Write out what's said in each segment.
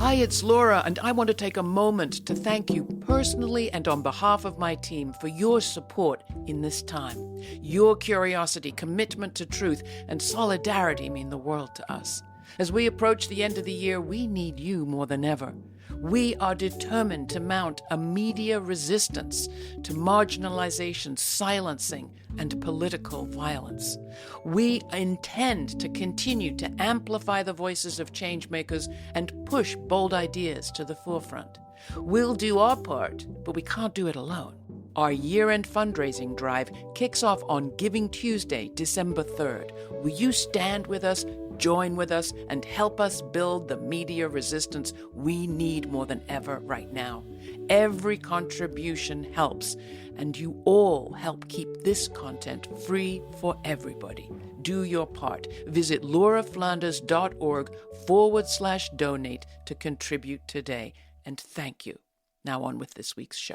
Hi, it's Laura, and I want to take a moment to thank you personally and on behalf of my team for your support in this time. Your curiosity, commitment to truth, and solidarity mean the world to us. As we approach the end of the year, we need you more than ever. We are determined to mount a media resistance to marginalization, silencing, and political violence. We intend to continue to amplify the voices of changemakers and push bold ideas to the forefront. We'll do our part, but we can't do it alone. Our year-end fundraising drive kicks off on Giving Tuesday, December 3rd. Will you stand with us, join with us, and help us build the media resistance we need more than ever right now? Every contribution helps, and you all help keep this content free for everybody. Do your part. Visit lauraflanders.org/donate to contribute today. And thank you. Now on with this week's show.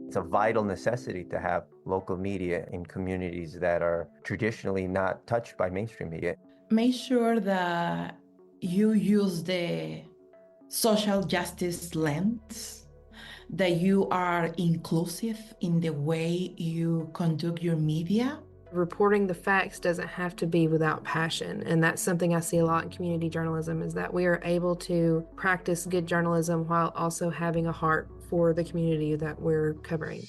It's a vital necessity to have local media in communities that are traditionally not touched by mainstream media. Make sure that you use the social justice lens, that you are inclusive in the way you conduct your media. Reporting the facts doesn't have to be without passion, and that's something I see a lot in community journalism, is that we are able to practice good journalism while also having a heart for the community that we're covering.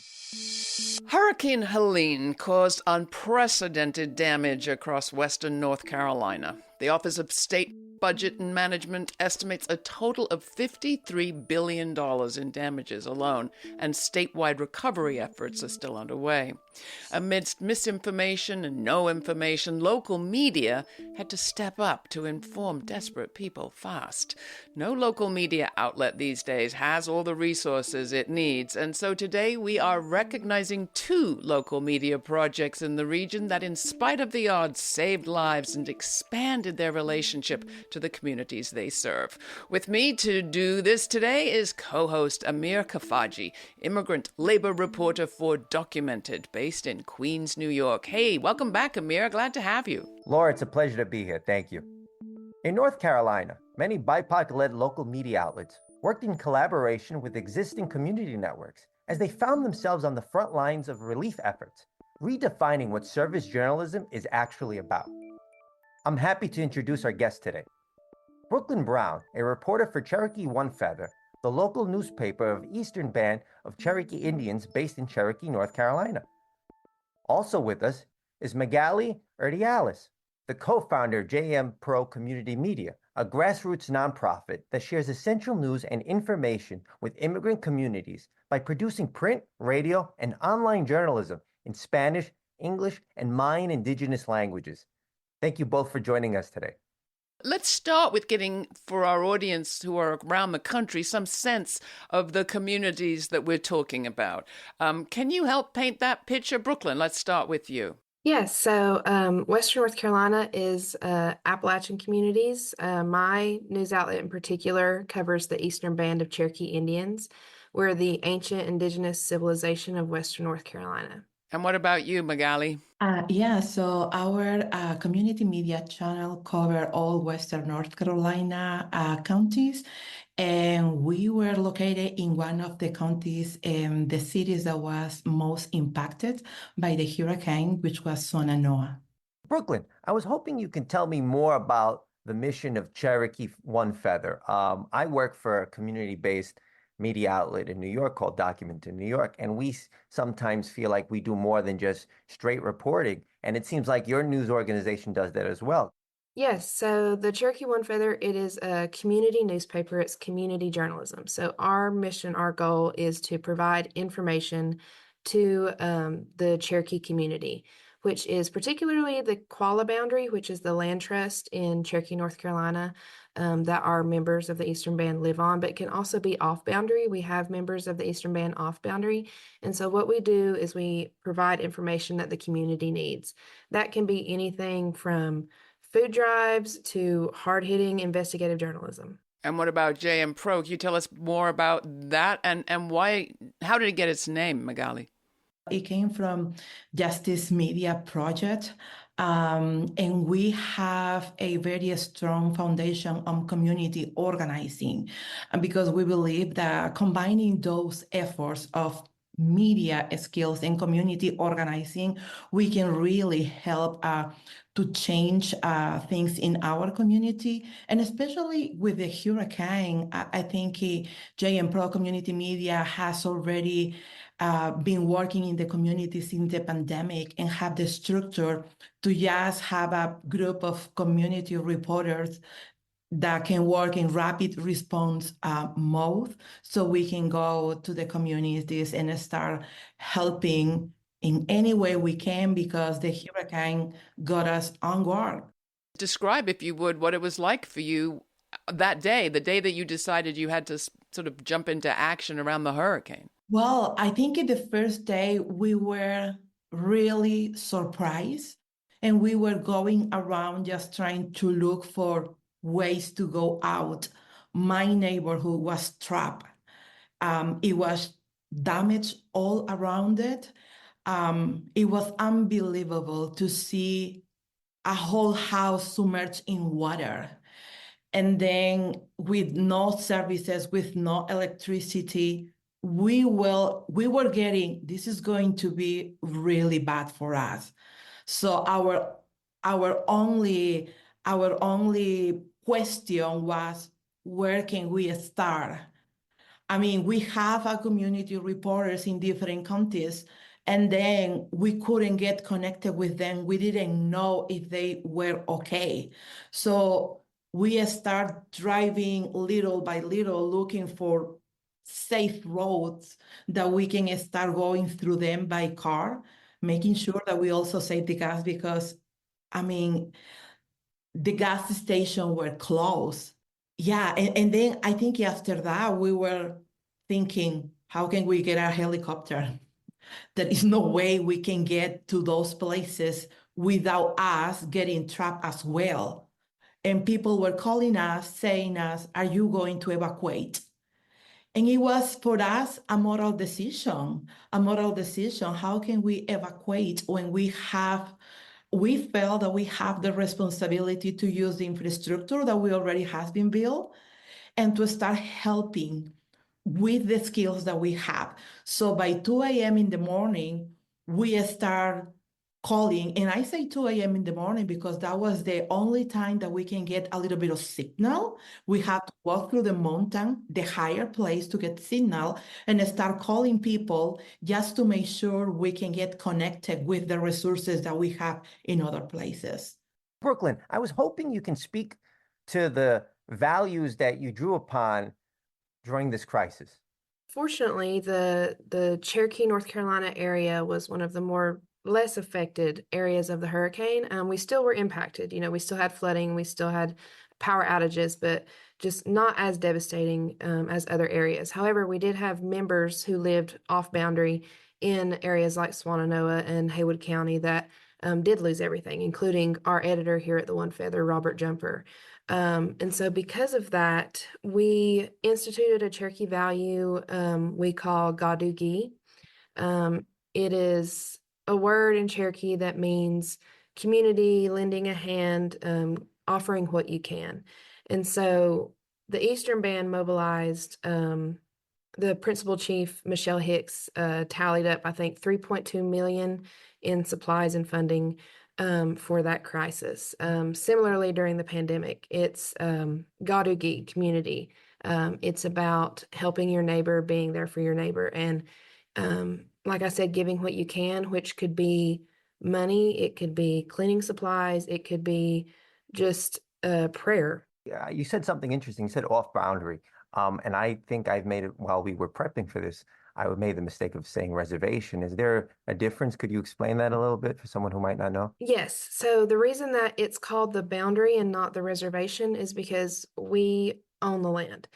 Hurricane Helene caused unprecedented damage across western North Carolina. The Office of State Budget and Management estimates a total of $53 billion in damages alone, and statewide recovery efforts are still underway. Amidst misinformation and no information, local media had to step up to inform desperate people fast. No local media outlet these days has all the resources it needs, and so today we are recognizing 2 local media projects in the region that, in spite of the odds, saved lives and expanded their relationship to the communities they serve. With me to do this today is co-host Amir Khafagy, immigrant labor reporter for Documented, based in Queens, New York. Hey, welcome back, Amir. Glad to have you. Laura, it's a pleasure to be here. Thank you. In North Carolina, many BIPOC-led local media outlets worked in collaboration with existing community networks as they found themselves on the front lines of relief efforts, redefining what service journalism is actually about. I'm happy to introduce our guest today. Brooklyn Brown, a reporter for Cherokee One Feather, the local newspaper of Eastern Band of Cherokee Indians based in Cherokee, North Carolina. Also with us is Magaly Urdiales, the co-founder of JMPRO Community Media, a grassroots nonprofit that shares essential news and information with immigrant communities by producing print, radio, and online journalism in Spanish, English, and Mayan Indigenous languages. Thank you both for joining us today. Let's start with getting, for our audience who are around the country, some sense of the communities that we're talking about. Can you help paint that picture? Brooklyn, let's start with you. Yes, so Western North Carolina is Appalachian communities. My news outlet in particular covers the Eastern Band of Cherokee Indians. We're the ancient indigenous civilization of Western North Carolina. And what about you, Magaly? So our community media channel cover all Western North Carolina counties, and we were located in one of the counties in the cities that was most impacted by the hurricane, which was Sonanoa. Brooklyn, I was hoping you can tell me more about the mission of Cherokee One Feather. I work for a community-based media outlet in New York called Documented New York, and we sometimes feel like we do more than just straight reporting, and it seems like your news organization does that as well. Yes, so the Cherokee One Feather, it is a community newspaper. It's community journalism. So our mission, our goal is to provide information to the Cherokee community, which is particularly the Qualla Boundary, which is the land trust in Cherokee, North Carolina, that our members of the Eastern Band live on, but can also be off boundary. We have members of the Eastern Band off boundary. And so what we do is we provide information that the community needs. That can be anything from food drives to hard-hitting investigative journalism. And what about JMPRO? Can you tell us more about that and why? How did it get its name, Magaly? It came from Justice Media Project. And we have a very strong foundation on community organizing, because we believe that combining those efforts of media skills and community organizing, we can really help to change things in our community. And especially with the hurricane, I think JMPRO Community Media has already been working in the community since the pandemic and have the structure to just have a group of community reporters that can work in rapid response mode, so we can go to the communities and start helping in any way we can, because the hurricane got us on guard. Describe, if you would, what it was like for you that day, the day that you decided you had to sort of jump into action around the hurricane. Well, I think in the first day we were really surprised, and we were going around just trying to look for ways to go out. My neighborhood was trapped. It was damaged all around it. It was unbelievable to see a whole house submerged in water. And then with no services, with no electricity, we were getting, this is going to be really bad for us. So our only question was, where can we start? I mean, we have a community reporters in different counties, and then we couldn't get connected with them. We didn't know if they were okay. So we start driving little by little, looking for safe roads that we can start going through them by car, making sure that we also save the gas, because, I mean, the gas station were closed. Yeah, and then I think after that, we were thinking, how can we get a helicopter? There is no way we can get to those places without us getting trapped as well. And people were calling us, saying us, are you going to evacuate? And it was for us a moral decision, a moral decision. How can we evacuate when we felt that we have the responsibility to use the infrastructure that we already has been built, and to start helping with the skills that we have. So by 2 a.m. in the morning, we start calling. And I say 2 a.m. in the morning because that was the only time that we can get a little bit of signal. We have to walk through the mountain, the higher place, to get signal, and start calling people just to make sure we can get connected with the resources that we have in other places. Brooklyn, I was hoping you can speak to the values that you drew upon during this crisis. Fortunately, the Cherokee, North Carolina area was one of the less affected areas of the hurricane. We still were impacted. We still had flooding, we still had power outages, but just not as devastating as other areas. However, we did have members who lived off boundary in areas like Swannanoa and Haywood County that did lose everything, including our editor here at the One Feather, Robert Jumper. And so because of that, we instituted a Cherokee value we call Gadugi. It is a word in Cherokee that means community, lending a hand, offering what you can. And so the Eastern Band mobilized, the principal chief, Michelle Hicks, tallied up, I think, $3.2 million in supplies and funding for that crisis. Similarly, during the pandemic, it's Gadugi community. It's about helping your neighbor, being there for your neighbor. And like I said, giving what you can, which could be money, it could be cleaning supplies, it could be just prayer. Yeah, you said something interesting. You said off boundary. And I think I've made it while we were prepping for this. I made the mistake of saying reservation. Is there a difference? Could you explain that a little bit for someone who might not know? Yes. So the reason that it's called the boundary and not the reservation is because we own the land.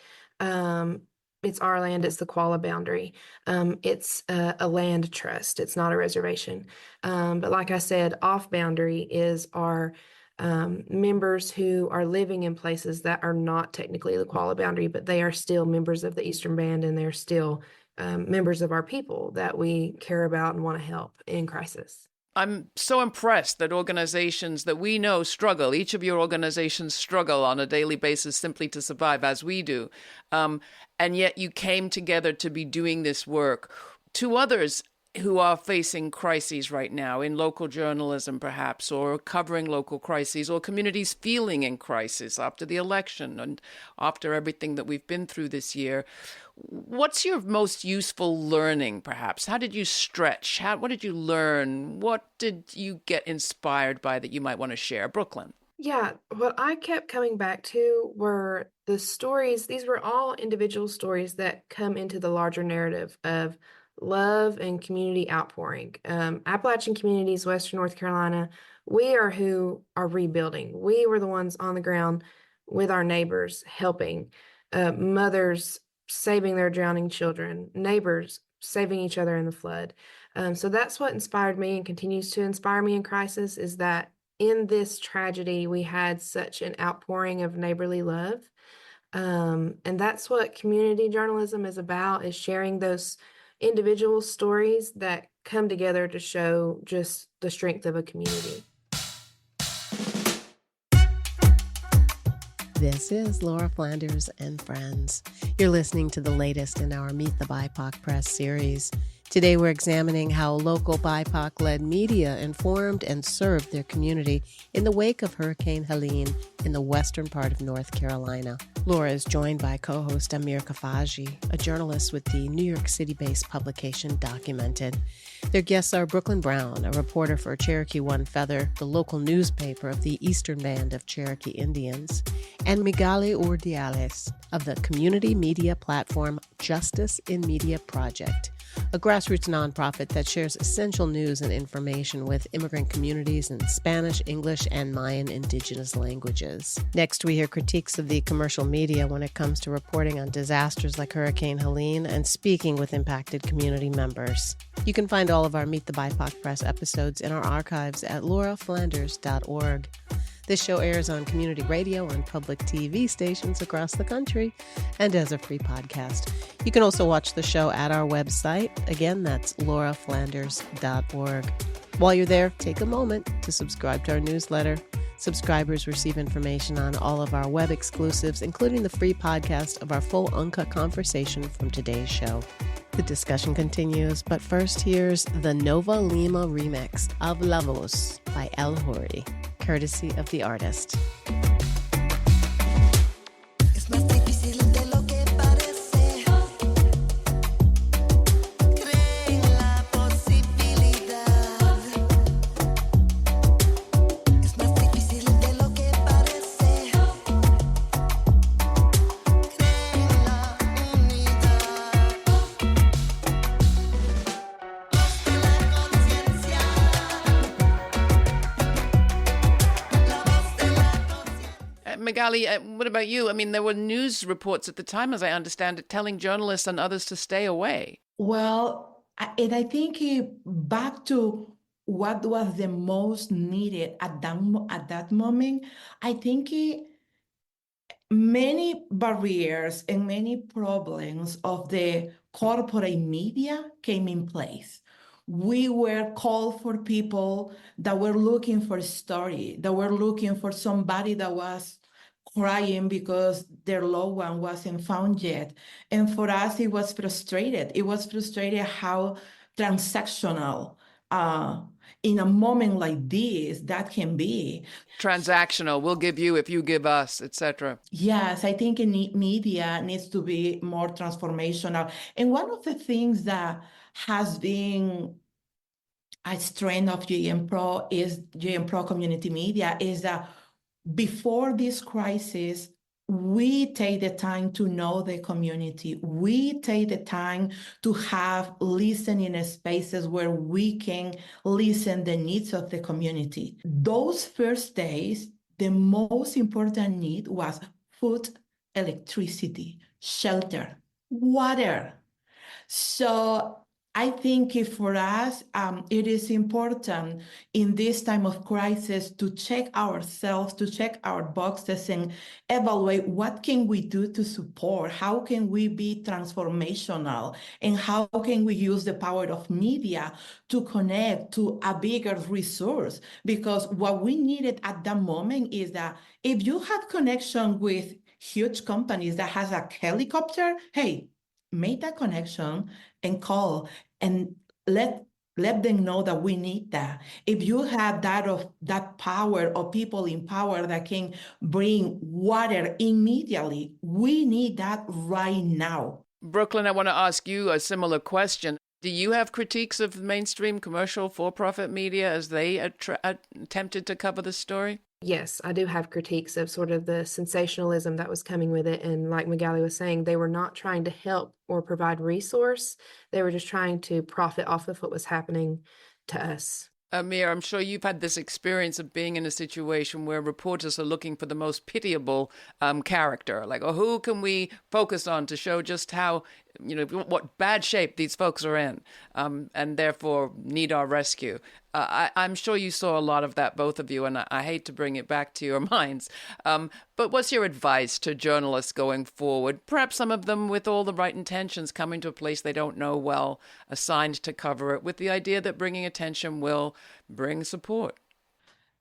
It's our land. It's the Qualla boundary. It's a land trust. It's not a reservation. But like I said, off boundary is our members who are living in places that are not technically the Qualla boundary, but they are still members of the Eastern Band, and they're still members of our people that we care about and want to help in crisis. I'm so impressed that organizations that we know struggle, each of your organizations struggle on a daily basis simply to survive, as we do. And yet you came together to be doing this work. To others who are facing crises right now in local journalism, perhaps, or covering local crises, or communities feeling in crisis after the election and after everything that we've been through this year, what's your most useful learning, perhaps? How did you stretch? What did you learn? What did you get inspired by that you might want to share? Brooklyn. Yeah, what I kept coming back to were the stories. These were all individual stories that come into the larger narrative of love and community outpouring. Appalachian communities, Western North Carolina, we are who are rebuilding. We were the ones on the ground with our neighbors helping, mothers saving their drowning children, neighbors saving each other in the flood. So that's what inspired me and continues to inspire me in crisis, is that in this tragedy, we had such an outpouring of neighborly love. And that's what community journalism is about, is sharing those individual stories that come together to show just the strength of a community. This is Laura Flanders and Friends. You're listening to the latest in our Meet the BIPOC Press series. Today we're examining how local BIPOC-led media informed and served their community in the wake of Hurricane Helene in the western part of North Carolina. Laura is joined by co-host Amir Khafagy, a journalist with the New York City-based publication Documented. Their guests are Brooklyn Brown, a reporter for Cherokee One Feather, the local newspaper of the Eastern Band of Cherokee Indians, and Magaly Urdiales of the community media platform Justice in Media Project, a grassroots nonprofit that shares essential news and information with immigrant communities in Spanish, English, and Mayan Indigenous languages. Next, we hear critiques of the commercial media when it comes to reporting on disasters like Hurricane Helene and speaking with impacted community members. You can find all of our Meet the BIPOC Press episodes in our archives at lauraflanders.org. This show airs on community radio and public TV stations across the country and as a free podcast. You can also watch the show at our website. Again, that's lauraflanders.org. While you're there, take a moment to subscribe to our newsletter. Subscribers receive information on all of our web exclusives, including the free podcast of our full uncut conversation from today's show. The discussion continues, but first here's the Nova Lima remix of La Voz by El Hori, courtesy of the artist. Magaly, what about you? I mean, there were news reports at the time, as I understand it, telling journalists and others to stay away. Well, and I think back to what was the most needed at that moment, I think many barriers and many problems of the corporate media came in place. We were called for people that were looking for a story, that were looking for somebody that was crying because their loved one wasn't found yet. And for us, it was frustrated. It was frustrated how transactional in a moment like this that can be. Transactional, we'll give you if you give us, etc. Yes, I think media needs to be more transformational. And one of the things that has been a strength of JMPRO Community Media is that before this crisis, we take the time to know the community. We take the time to have listening spaces where we can listen the needs of the community. Those first days, the most important need was food, electricity, shelter, water. So I think for us, it is important in this time of crisis to check ourselves, to check our boxes and evaluate what can we do to support, how can we be transformational, and how can we use the power of media to connect to a bigger resource. Because what we needed at that moment is that if you have connection with huge companies that has a helicopter, hey, make that connection and call and let them know that we need that. If you have that power of people in power that can bring water immediately, we need that right now. Brooklyn, I want to ask you a similar question. Do you have critiques of mainstream commercial for-profit media as they attempted to cover the story? Yes, I do have critiques of sort of the sensationalism that was coming with it. And like Magaly was saying, they were not trying to help or provide resource. They were just trying to profit off of what was happening to us. Amir, I'm sure you've had this experience of being in a situation where reporters are looking for the most pitiable character. Like, oh, who can we focus on to show just how, what bad shape these folks are in, and therefore need our rescue. I'm sure you saw a lot of that, both of you, and I hate to bring it back to your minds. But what's your advice to journalists going forward? Perhaps some of them with all the right intentions coming to a place they don't know well, assigned to cover it, with the idea that bringing attention will bring support.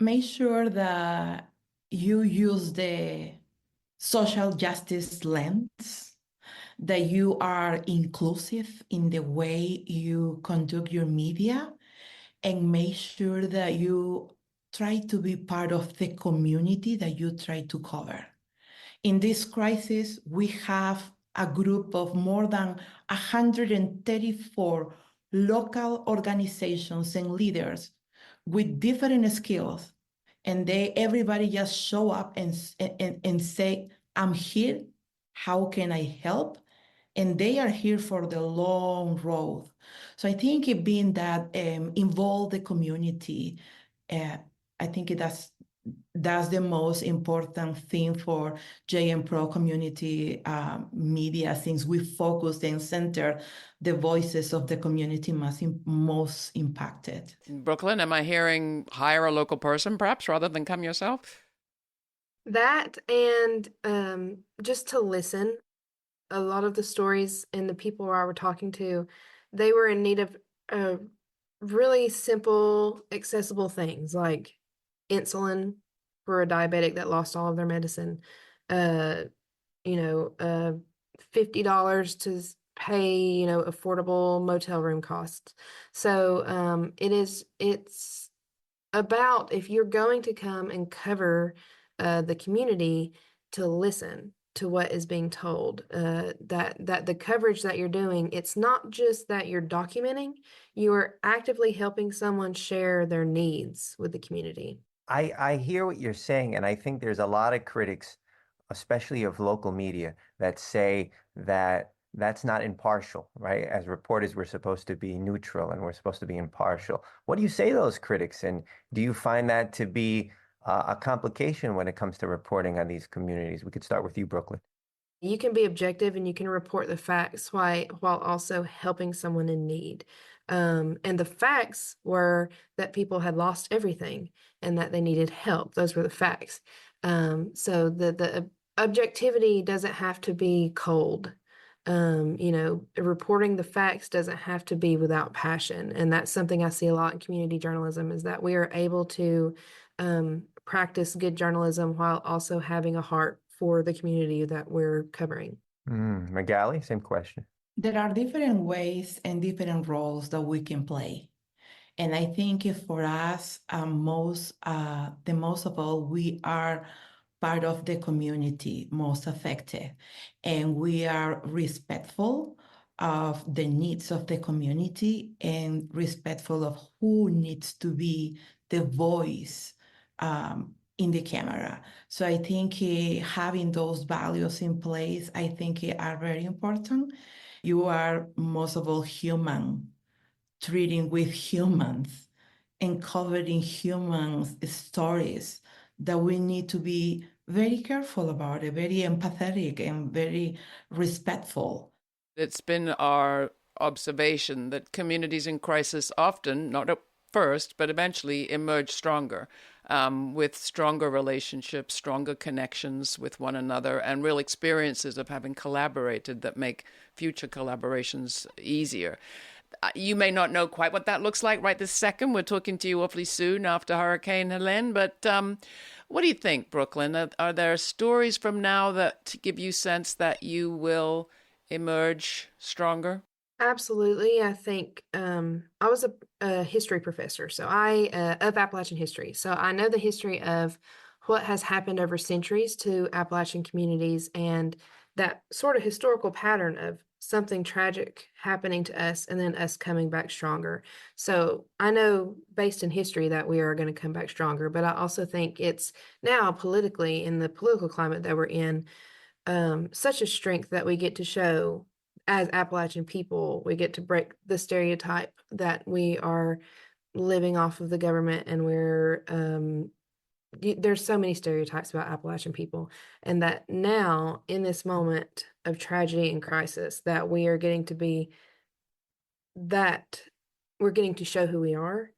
Make sure that you use the social justice lens, that you are inclusive in the way you conduct your media, and make sure that you try to be part of the community that you try to cover. In this crisis, we have a group of more than 134 local organizations and leaders with different skills. And everybody just show up and say, I'm here, how can I help? And they are here for the long road. So I think it being that involve the community, I think that's the most important thing for JMPRO Community Media, since we focus and center the voices of the community most impacted. Brooklyn, am I hearing hire a local person perhaps rather than come yourself? That and just to listen. A lot of the stories and the people I were talking to, they were in need of really simple, accessible things like insulin for a diabetic that lost all of their medicine, $50 to pay, affordable motel room costs. So it's about, if you're going to come and cover the community, to listen to what is being told, that the coverage that you're doing, it's not just that you're documenting, you are actively helping someone share their needs with the community. I hear what you're saying, and I think there's a lot of critics, especially of local media, that say that that's not impartial, right? As reporters, we're supposed to be neutral and we're supposed to be impartial. What do you say to those critics? And do you find that to be a complication when it comes to reporting on these communities? We could start with you, Brooklyn. You can be objective and you can report the facts while also helping someone in need. And the facts were that people had lost everything and that they needed help. Those were the facts. So the objectivity doesn't have to be cold. Reporting the facts doesn't have to be without passion. And that's something I see a lot in community journalism, is that we are able to practice good journalism while also having a heart for the community that we're covering. Magaly, same question. There are different ways and different roles that we can play. And I think for us, the most of all, we are part of the community most affected. And we are respectful of the needs of the community and respectful of who needs to be the voice in the camera. So I think having those values in place, I think are very important. You are most of all human, treating with humans and covering humans' stories, that we need to be very careful about it, very empathetic and very respectful. It's been our observation that communities in crisis often, not at first, but eventually emerge stronger, with stronger relationships, stronger connections with one another, and real experiences of having collaborated that make future collaborations easier. You may not know quite what that looks like right this second. We're talking to you awfully soon after Hurricane Helene. But what do you think, Brooklyn? Are there stories from now that give you sense that you will emerge stronger? Absolutely. I think I was a history professor, so of Appalachian history. So I know the history of what has happened over centuries to Appalachian communities and that sort of historical pattern of something tragic happening to us and then us coming back stronger. So I know based in history that we are going to come back stronger, but I also think it's now politically in the political climate that we're in, such a strength that we get to show as Appalachian people. We get to break the stereotype that we are living off of the government and there's so many stereotypes about Appalachian people, and that now in this moment of tragedy and crisis that we're getting to show who we are,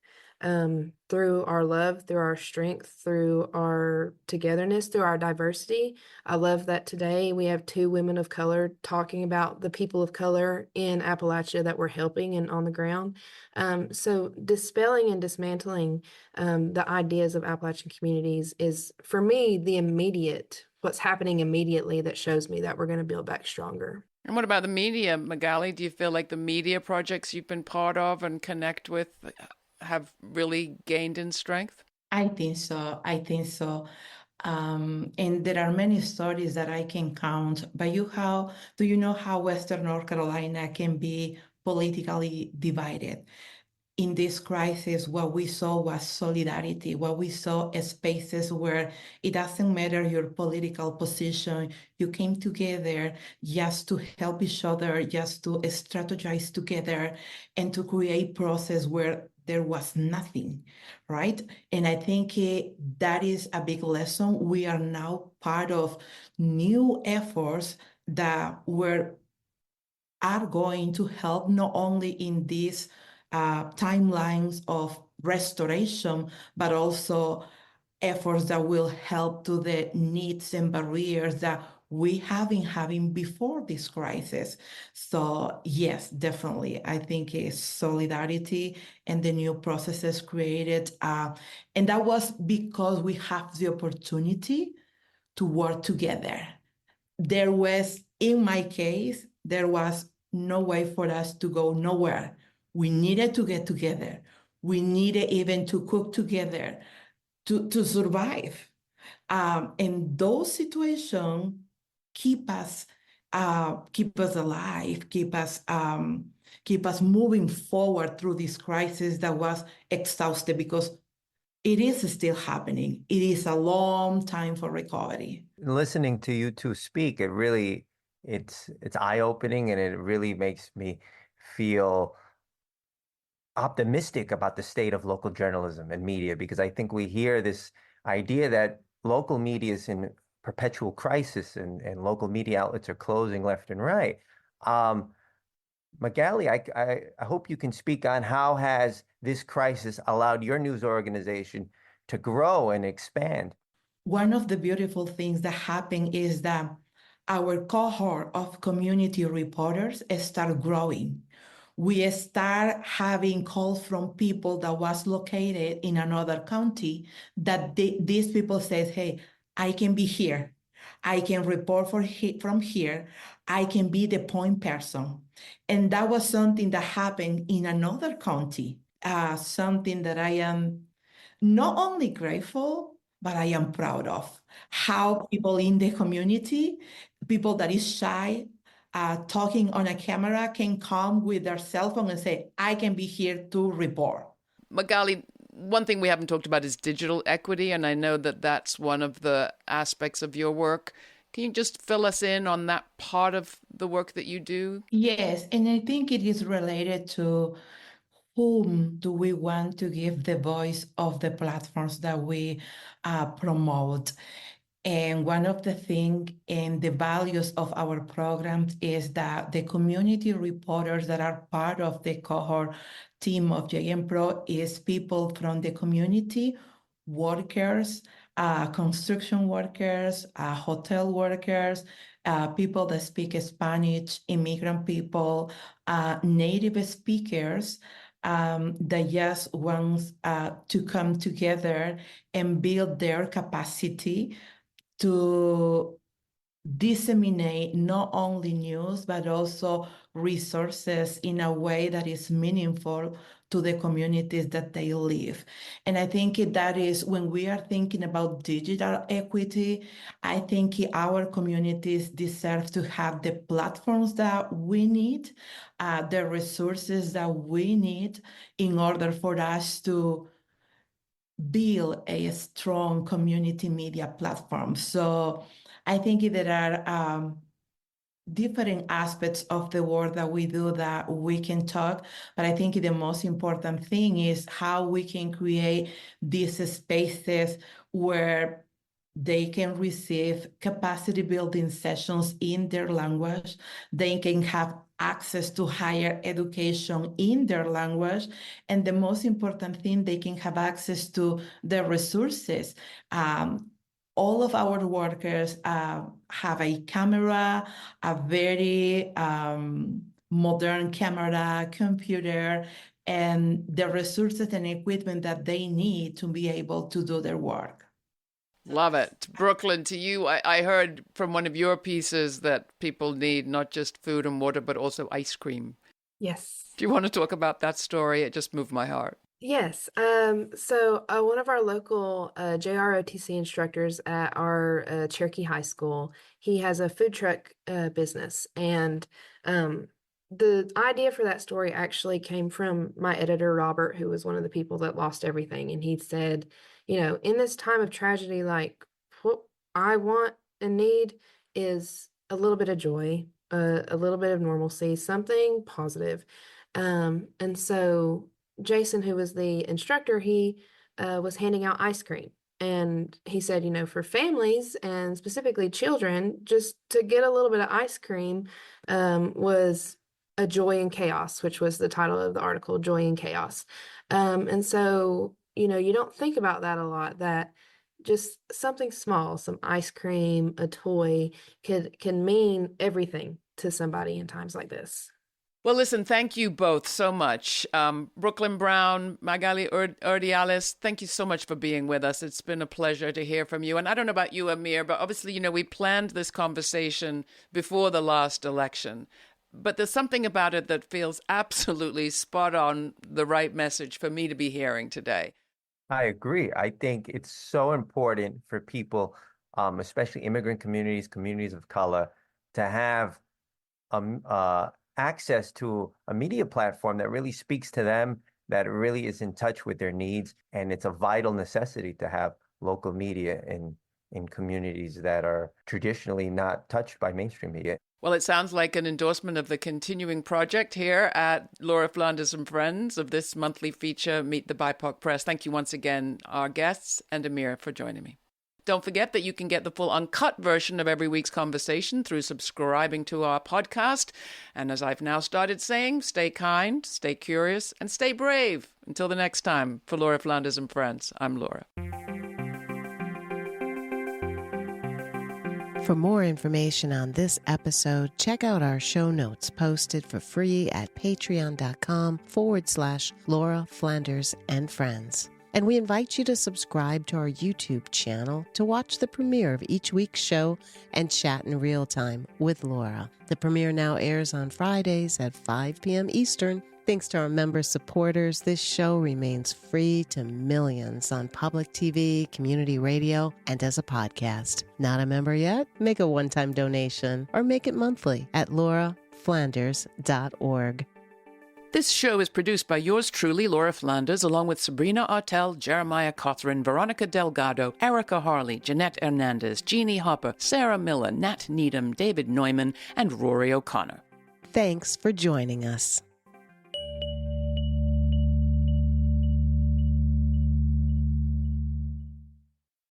through our love, through our strength, through our togetherness, through our diversity. I love that today we have 2 women of color talking about the people of color in Appalachia that we're helping and on the ground. So dispelling and dismantling the ideas of Appalachian communities is, for me, what's happening immediately that shows me that we're going to build back stronger. And what about the media, Magaly? Do you feel like the media projects you've been part of and connect with have really gained in strength? I think so. And there are many stories that I can count. But do you know how Western North Carolina can be politically divided? In this crisis, what we saw was solidarity. What we saw is spaces where it doesn't matter your political position. You came together just to help each other, just to strategize together, and to create process where there was nothing, right? And I think that is a big lesson. We are now part of new efforts that are going to help not only in these timelines of restoration, but also efforts that will help to the needs and barriers that we have been having before this crisis. So yes, definitely. I think it's solidarity and the new processes created. And that was because we have the opportunity to work together. In my case, there was no way for us to go nowhere. We needed to get together. We needed even to cook together to survive. And those situations keep us alive, keep us moving forward through this crisis that was exhausted, because it is still happening. It is a long time for recovery. Listening to you two speak, it's eye-opening, and it really makes me feel optimistic about the state of local journalism and media, because I think we hear this idea that local media is in perpetual crisis and local media outlets are closing left and right. Magaly, I hope you can speak on how has this crisis allowed your news organization to grow and expand? One of the beautiful things that happened is that our cohort of community reporters start growing. We start having calls from people that was located in another county that these people says, hey, I can be here. I can report from here. I can be the point person. And that was something that happened in another county, something that I am not only grateful, but I am proud of. How people in the community, people that is shy, talking on a camera, can come with their cell phone and say, I can be here to report. Magaly, one thing we haven't talked about is digital equity, and I know that that's one of the aspects of your work. Can you just fill us in on that part of the work that you do? Yes, and I think it is related to whom do we want to give the voice of the platforms that we promote. And one of the things and the values of our programs is that the community reporters that are part of the cohort team of JMPRO is people from the community, workers, construction workers, hotel workers, people that speak Spanish, immigrant people, native speakers that just want to come together and build their capacity to disseminate not only news, but also resources in a way that is meaningful to the communities that they live. And I think that is when we are thinking about digital equity, I think our communities deserve to have the platforms that we need, the resources that we need in order for us to build a strong community media platform. So I think there are different aspects of the work that we do that we can talk, but I think the most important thing is how we can create these spaces where they can receive capacity building sessions in their language. They can have access to higher education in their language. And the most important thing, they can have access to the resources. All of our workers have a camera, a very modern camera, computer, and the resources and equipment that they need to be able to do their work. Love it. Brooklyn, to you, I heard from one of your pieces that people need not just food and water, but also ice cream. Yes. Do you want to talk about that story? It just moved my heart. Yes. So one of our local JROTC instructors at our Cherokee High School, he has a food truck business. And the idea for that story actually came from my editor, Robert, who was one of the people that lost everything. And he said, in this time of tragedy, like what I want and need is a little bit of joy, a little bit of normalcy, something positive. And so Jason, who was the instructor, he was handing out ice cream. And he said, for families and specifically children, just to get a little bit of ice cream was a joy in chaos, which was the title of the article, Joy in Chaos. And so, you don't think about that a lot, that just something small, some ice cream, a toy can mean everything to somebody in times like this. Well, listen, thank you both so much. Brooklyn Brown, Magaly Urdiales, thank you so much for being with us. It's been a pleasure to hear from you. And I don't know about you, Amir, but obviously, we planned this conversation before the last election. But there's something about it that feels absolutely spot on, the right message for me to be hearing today. I agree. I think it's so important for people, especially immigrant communities, communities of color, to have access to a media platform that really speaks to them, that really is in touch with their needs. And it's a vital necessity to have local media in communities that are traditionally not touched by mainstream media. Well, it sounds like an endorsement of the continuing project here at Laura Flanders and Friends of this monthly feature, Meet the BIPOC Press. Thank you once again, our guests, and Amir for joining me. Don't forget that you can get the full uncut version of every week's conversation through subscribing to our podcast. And as I've now started saying, stay kind, stay curious, and stay brave. Until the next time, for Laura Flanders and Friends, I'm Laura. For more information on this episode, check out our show notes posted for free at patreon.com/Laura Flanders and Friends. And we invite you to subscribe to our YouTube channel to watch the premiere of each week's show and chat in real time with Laura. The premiere now airs on Fridays at 5 p.m. Eastern. Thanks to our member supporters, this show remains free to millions on public TV, community radio, and as a podcast. Not a member yet? Make a one-time donation or make it monthly at lauraflanders.org. This show is produced by yours truly, Laura Flanders, along with Sabrina Artel, Jeremiah Cothran, Veronica Delgado, Erica Harley, Jeanette Hernandez, Jeannie Hopper, Sarah Miller, Nat Needham, David Neumann, and Rory O'Connor. Thanks for joining us.